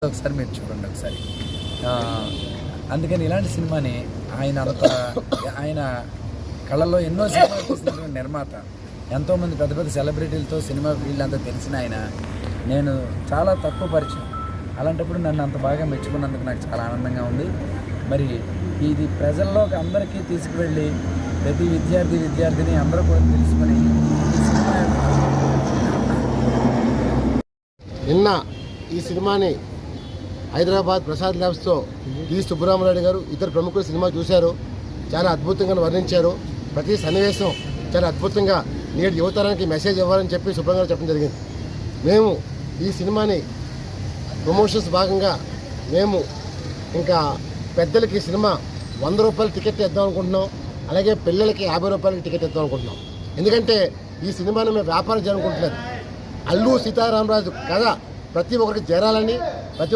ఒకసారి మీరు చూడండి ఒకసారి. అందుకని ఇలాంటి సినిమాని ఆయన కళ్ళల్లో ఎన్నో సినిమాలు తీసినటువంటి నిర్మాత, ఎంతోమంది పెద్ద పెద్ద సెలబ్రిటీలతో సినిమా ఫీల్డ్ అంతా తెలిసిన ఆయన నేను చాలా తక్కువ పరిచయం. అలాంటప్పుడు నన్ను అంత బాగా మెచ్చుకున్నందుకు నాకు చాలా ఆనందంగా ఉంది. మరి ఇది ప్రజల్లోకి అందరికీ తీసుకువెళ్ళి ప్రతి విద్యార్థిని అందరూ కూడా తెలుసుకొని ఈ సినిమా నిన్న ఈ సినిమాని హైదరాబాద్ ప్రసాద్ ల్యాబ్స్తో టి సుబ్బరామరెడ్డి గారు ఇతర ప్రముఖులు సినిమా చూశారు. చాలా అద్భుతంగా వర్ణించారు. ప్రతి సన్నివేశం చాలా అద్భుతంగా నేటి యువతరానికి మెసేజ్ ఇవ్వాలని చెప్పి సుబ్రహ్మణ్యం గారు చెప్పడం జరిగింది. మేము ఈ సినిమాని ప్రమోషన్స్ భాగంగా మేము ఇంకా పెద్దలకి సినిమా 100 రూపాయల టికెట్ ఇద్దాం అనుకుంటున్నాం. అలాగే పిల్లలకి 50 రూపాయలకి టికెట్ ఇద్దాం అనుకుంటున్నాం. ఎందుకంటే ఈ సినిమాని మేము వ్యాపారం చేయాలనుకుంటున్నది. అల్లు సీతారామరాజు కథ ప్రతి ఒక్కరికి చేరాలని, ప్రతి